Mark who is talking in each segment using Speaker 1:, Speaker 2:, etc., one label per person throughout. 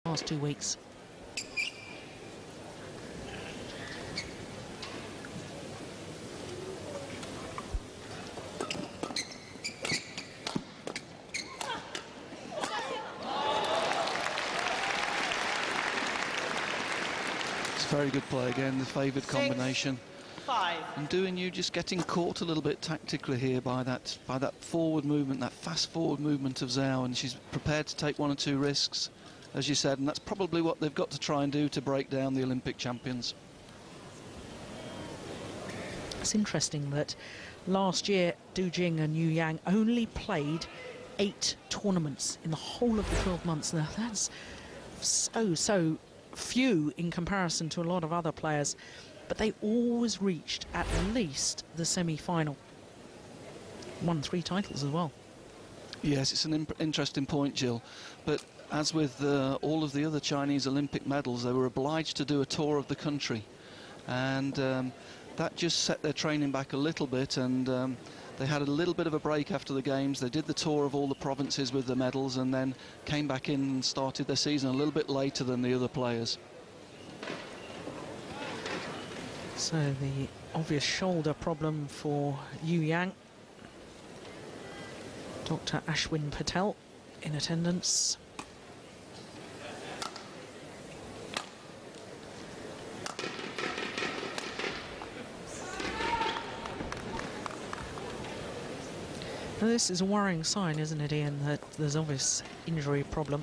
Speaker 1: last 2 weeks.
Speaker 2: Very good play again, the favoured combination.
Speaker 3: 5.
Speaker 2: And doing you just getting caught a little bit tactically here by that forward movement, that fast forward movement of Zhao, and she's prepared to take 1 or 2 risks, as you said, and that's probably what they've got to try and do to break down the Olympic champions.
Speaker 1: It's interesting that last year Du Jing and Yu Yang only played 8 tournaments in the whole of the 12 months. Now that's so few in comparison to a lot of other players, but they always reached at least the semi-final. Won 3 titles as well.
Speaker 2: Yes, it's an interesting point, Jill, but as with all of the other Chinese Olympic medals, they were obliged to do a tour of the country, and that just set their training back a little bit, and they had a little bit of a break after the games. They did the tour of all the provinces with the medals and then came back in and started their season a little bit later than the other players.
Speaker 1: So the obvious shoulder problem for Yu Yang. Dr. Ashwin Patel in attendance. Now this is a worrying sign, isn't it, Ian, that there's obvious injury problem.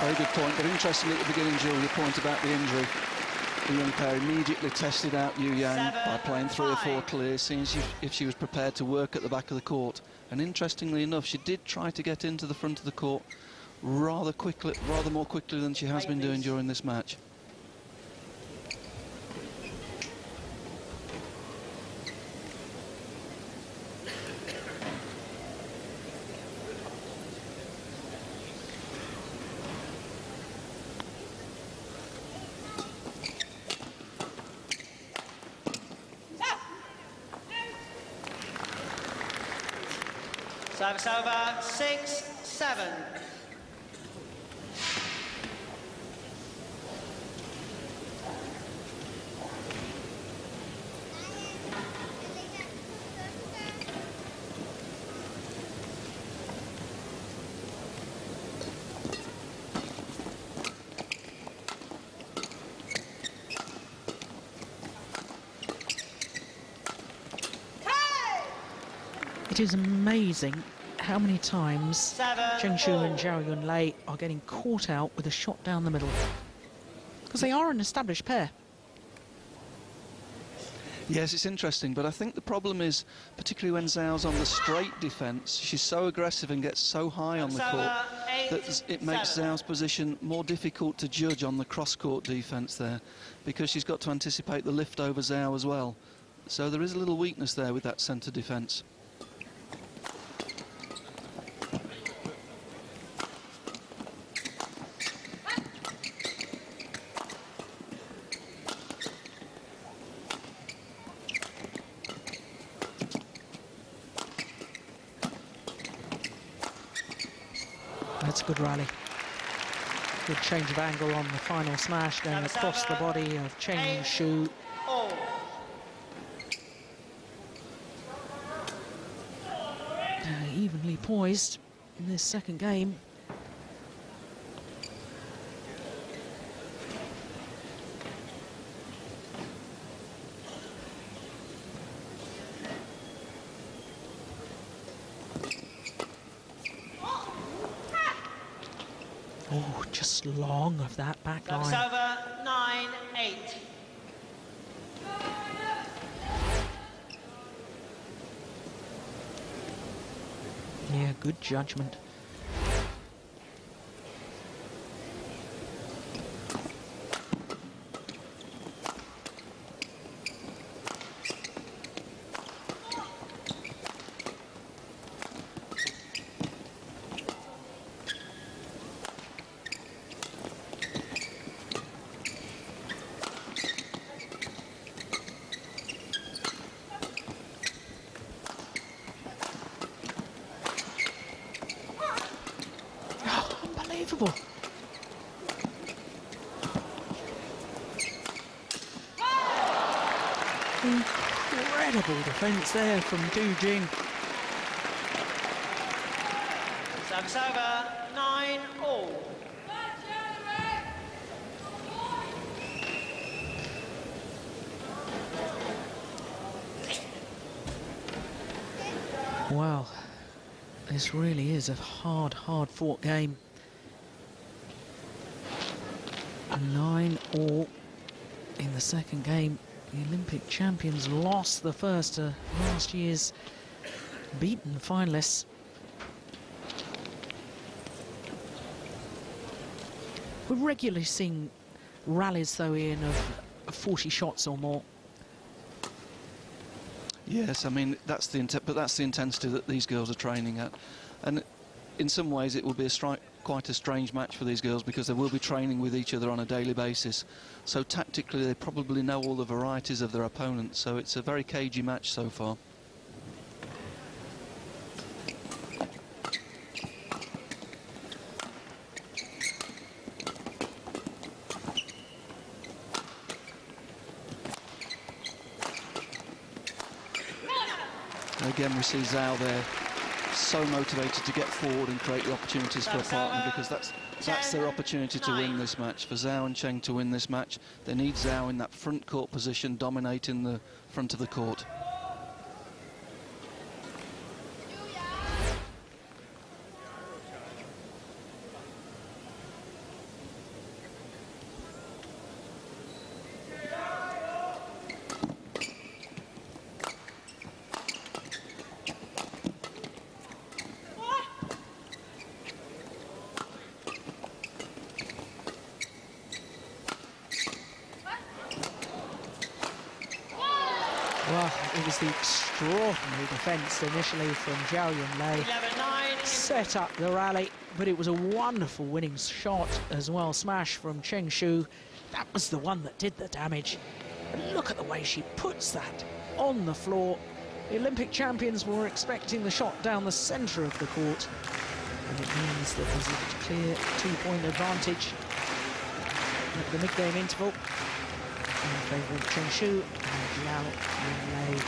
Speaker 2: Very good point, but interestingly at the beginning, Jill, your point about the injury. The young pair immediately tested out Yu Yang by playing 3 or 4 clears, seeing if she was prepared to work at the back of the court. And interestingly enough, she did try to get into the front of the court rather more quickly than she has been doing during this match.
Speaker 3: Service over, 6-7.
Speaker 1: It is amazing how many times Cheng Shu and Zhao Yunlei are getting caught out with a shot down the middle. Because they are an established pair.
Speaker 2: Yes, it's interesting, but I think the problem is, particularly when Zhao's on the straight defence, she's so aggressive and gets so high on the court that it makes Zhao's position more difficult to judge on the cross-court defence there, because she's got to anticipate the lift over Zhao as well. So there is a little weakness there with that centre defence.
Speaker 1: That's a good rally. Good change of angle on the final smash, going across the body of Cheng Shu. Evenly poised in this second game. Oh, just long of that back line.
Speaker 3: Over, 9-8.
Speaker 1: Good judgment. Unbelievable. Incredible defence there from Jing.
Speaker 3: Service over, 9-all.
Speaker 1: Well, this really is a hard fought game. 9-all in the second game. The Olympic champions lost the first to last year's beaten finalists. We're regularly seeing rallies, though, Ian, of 40 shots or more.
Speaker 2: Yes, I mean, that's the intensity that these girls are training at. And in some ways it will be quite a strange match for these girls, because they will be training with each other on a daily basis. So tactically they probably know all the varieties of their opponents, so it's a very cagey match so far. Again, we see Zhao there, so motivated to get forward and create the opportunities for a partner, because that's their opportunity to win this match. For Zhao and Cheng to win this match, they need Zhao in that front court position, dominating the front of the court.
Speaker 1: Well, it was the extraordinary defence initially from Cheng Yunlei.
Speaker 3: 11-9.
Speaker 1: Set up the rally, but it was a wonderful winning shot as well. Smash from Cheng Shu. That was the one that did the damage. And look at the way she puts that on the floor. The Olympic champions were expecting the shot down the centre of the court. And it means that there's a clear 2-point advantage at the mid-game interval in favour of Cheng Shu and Cheng Yunlei.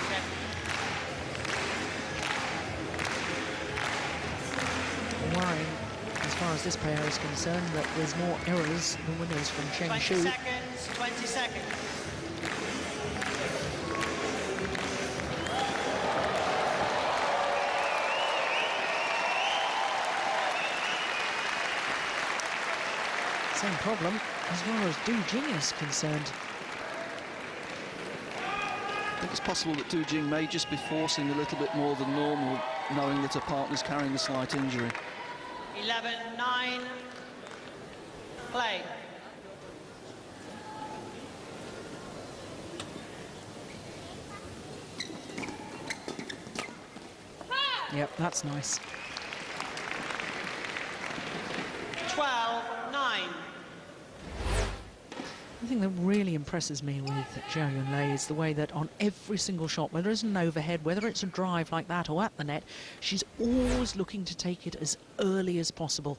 Speaker 1: Worrying, as far as this pair is concerned, that there's more errors than winners from Cheng Shu.
Speaker 3: 20 seconds, 20 seconds.
Speaker 1: Same problem as far as Jing is concerned.
Speaker 2: I think it's possible that Jing may just be forcing a little bit more than normal, knowing that her partner's carrying a slight injury.
Speaker 3: 11-9. Play.
Speaker 1: Yep, that's nice.
Speaker 3: 12-9.
Speaker 1: The thing that really impresses me with Cheng Yunlei is the way that on every single shot, whether it's an overhead, whether it's a drive like that or at the net, she's always looking to take it as early as possible.